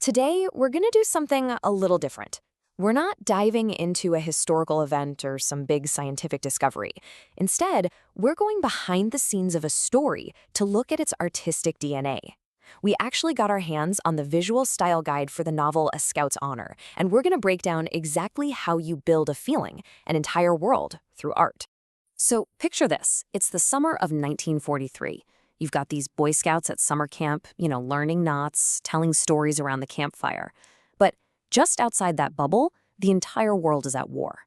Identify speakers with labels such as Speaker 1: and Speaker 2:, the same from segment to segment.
Speaker 1: Today, we're going to do something a little different. We're not diving into a historical event or some big scientific discovery. Instead, we're going behind the scenes of a story to look at its artistic DNA. We actually got our hands on the visual style guide for the novel A Scout's Honor, and we're going to break down exactly how you build a feeling, an entire world, through art. So picture this. It's the summer of 1943. You've got these Boy Scouts at summer camp, learning knots, telling stories around the campfire. But just outside that bubble, the entire world is at war.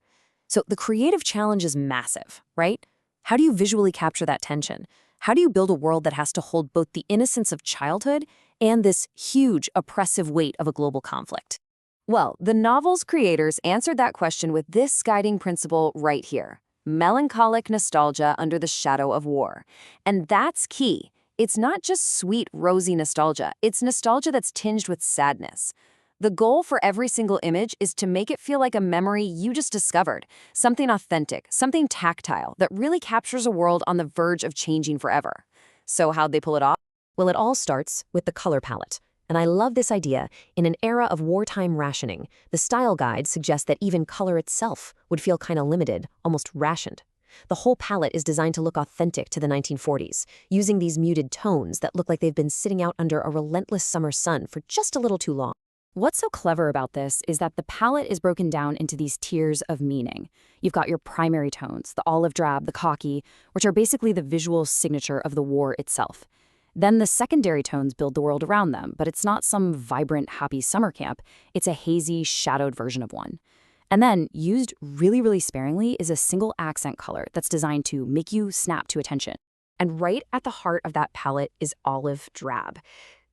Speaker 1: So the creative challenge is massive, right? How do you visually capture that tension? How do you build a world that has to hold both the innocence of childhood and this huge, oppressive weight of a global conflict? Well, the novel's creators answered that question with this guiding principle right here: melancholic nostalgia under the shadow of war. And that's key. It's not just sweet, rosy nostalgia. It's nostalgia that's tinged with sadness. The goal for every single image is to make it feel like a memory you just discovered, something authentic, something tactile that really captures a world on the verge of changing forever. So how'd they pull it off? Well, it all starts with the color palette. And I love this idea. In an era of wartime rationing, the style guide suggests that even color itself would feel kind of limited, almost rationed. The whole palette is designed to look authentic to the 1940s, using these muted tones that look like they've been sitting out under a relentless summer sun for just a little too long. What's so clever about this is that the palette is broken down into these tiers of meaning. You've got your primary tones, the olive drab, the khaki, which are basically the visual signature of the war itself. Then the secondary tones build the world around them, but it's not some vibrant, happy summer camp. It's a hazy, shadowed version of one. And then, used really sparingly, is a single accent color that's designed to make you snap to attention. And right at the heart of that palette is olive drab.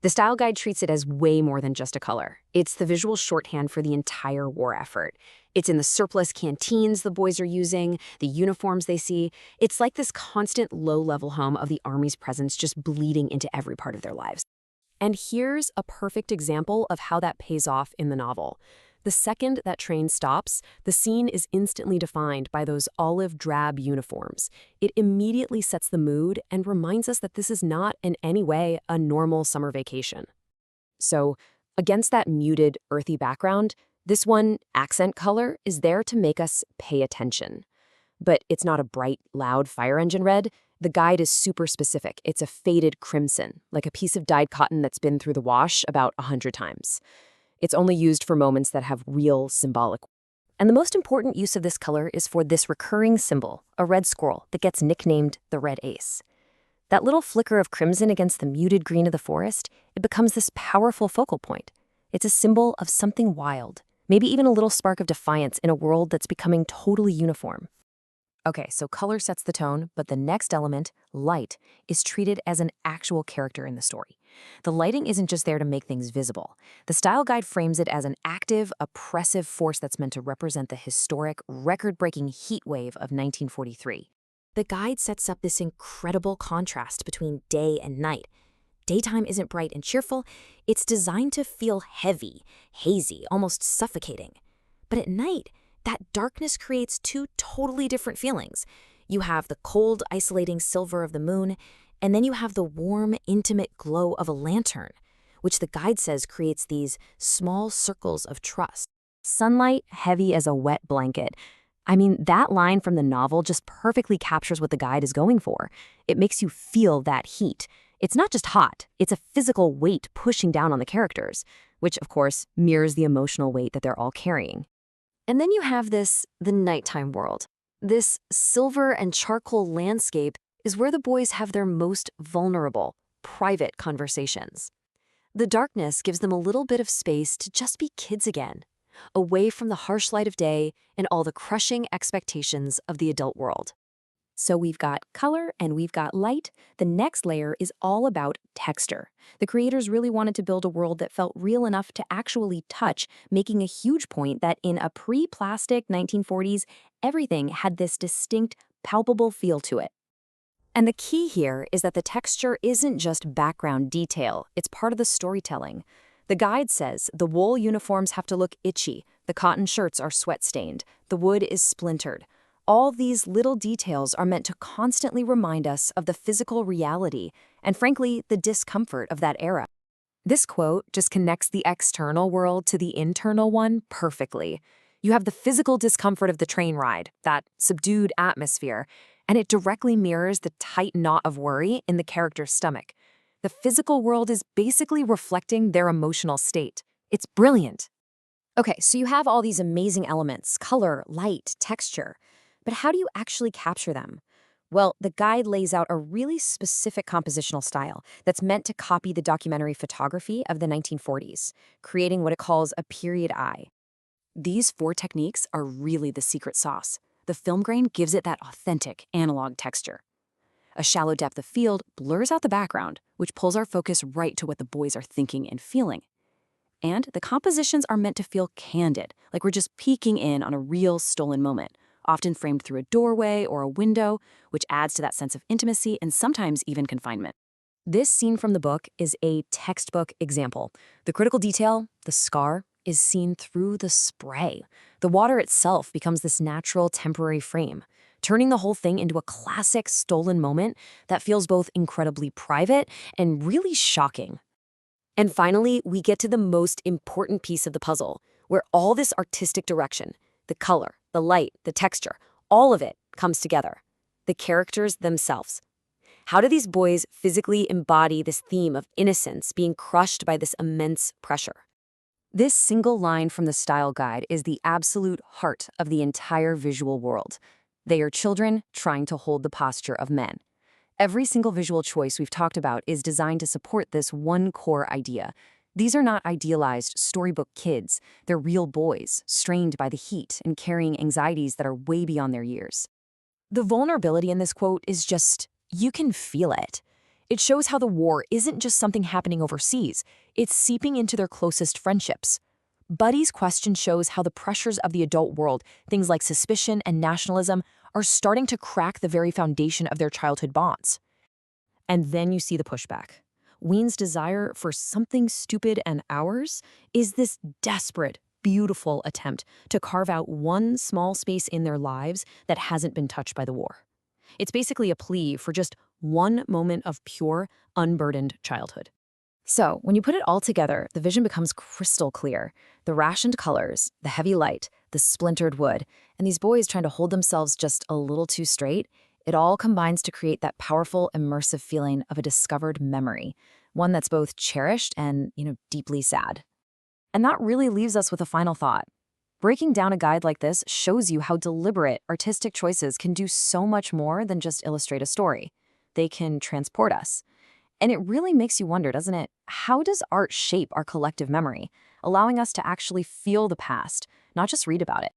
Speaker 1: The style guide treats it as way more than just a color. It's the visual shorthand for the entire war effort. It's in the surplus canteens the boys are using, the uniforms they see. It's like this constant low-level hum of the Army's presence just bleeding into every part of their lives. And here's a perfect example of how that pays off in the novel. The second that train stops, the scene is instantly defined by those olive drab uniforms. It immediately sets the mood and reminds us that this is not in any way a normal summer vacation. So, against that muted, earthy background, this one, accent color, is there to make us pay attention. But it's not a bright, loud fire engine red. The guide is super specific. It's a faded crimson, like a piece of dyed cotton that's been through the wash about 100 times. It's only used for moments that have real symbolic. And the most important use of this color is for this recurring symbol, a red squirrel that gets nicknamed the red ace. That little flicker of crimson against the muted green of the forest, it becomes this powerful focal point. It's a symbol of something wild, maybe even a little spark of defiance in a world that's becoming totally uniform. Okay, so color sets the tone, but the next element, light, is treated as an actual character in the story. The lighting isn't just there to make things visible. The style guide frames it as an active, oppressive force that's meant to represent the historic, record-breaking heat wave of 1943. The guide sets up this incredible contrast between day and night. Daytime isn't bright and cheerful. It's designed to feel heavy, hazy, almost suffocating. But at night, that darkness creates two totally different feelings. You have the cold, isolating silver of the moon, and then you have the warm, intimate glow of a lantern, which the guide says creates these small circles of trust. Sunlight heavy as a wet blanket. I mean, that line from the novel just perfectly captures what the guide is going for. It makes you feel that heat. It's not just hot, it's a physical weight pushing down on the characters, which, of course, mirrors the emotional weight that they're all carrying. And then you have the nighttime world. This silver and charcoal landscape is where the boys have their most vulnerable, private conversations. The darkness gives them a little bit of space to just be kids again, away from the harsh light of day and all the crushing expectations of the adult world. So we've got color and we've got light. The next layer is all about texture. The creators really wanted to build a world that felt real enough to actually touch, making a huge point that in a pre-plastic 1940s, everything had this distinct, palpable feel to it. And the key here is that the texture isn't just background detail, it's part of the storytelling. The guide says the wool uniforms have to look itchy, the cotton shirts are sweat-stained, the wood is splintered. All these little details are meant to constantly remind us of the physical reality and, frankly, the discomfort of that era. This quote just connects the external world to the internal one perfectly. You have the physical discomfort of the train ride, that subdued atmosphere, and it directly mirrors the tight knot of worry in the character's stomach. The physical world is basically reflecting their emotional state. It's brilliant. Okay, so you have all these amazing elements, color, light, texture. But how do you actually capture them? Well, the guide lays out a really specific compositional style that's meant to copy the documentary photography of the 1940s, creating what it calls a period eye. These 4 techniques are really the secret sauce. The film grain gives it that authentic, analog texture. A shallow depth of field blurs out the background, which pulls our focus right to what the boys are thinking and feeling. And the compositions are meant to feel candid, like we're just peeking in on a real stolen moment, often framed through a doorway or a window, which adds to that sense of intimacy and sometimes even confinement. This scene from the book is a textbook example. The critical detail, the scar, is seen through the spray. The water itself becomes this natural temporary frame, turning the whole thing into a classic stolen moment that feels both incredibly private and really shocking. And finally, we get to the most important piece of the puzzle, where all this artistic direction, the color, the light, the texture, all of it comes together. The characters themselves. How do these boys physically embody this theme of innocence being crushed by this immense pressure? This single line from the style guide is the absolute heart of the entire visual world. They are children trying to hold the posture of men. Every single visual choice we've talked about is designed to support this one core idea. These are not idealized storybook kids. They're real boys, strained by the heat and carrying anxieties that are way beyond their years. The vulnerability in this quote is just, you can feel it. It shows how the war isn't just something happening overseas. It's seeping into their closest friendships. Buddy's question shows how the pressures of the adult world, things like suspicion and nationalism, are starting to crack the very foundation of their childhood bonds. And then you see the pushback. Ween's desire for something stupid and ours is this desperate, beautiful attempt to carve out one small space in their lives that hasn't been touched by the war. It's basically a plea for just one moment of pure, unburdened childhood. So, when you put it all together, the vision becomes crystal clear. The rationed colors, the heavy light, the splintered wood, and these boys trying to hold themselves just a little too straight, it all combines to create that powerful, immersive feeling of a discovered memory, one that's both cherished and, deeply sad. And that really leaves us with a final thought. Breaking down a guide like this shows you how deliberate artistic choices can do so much more than just illustrate a story. They can transport us. And it really makes you wonder, doesn't it? How does art shape our collective memory, allowing us to actually feel the past, not just read about it?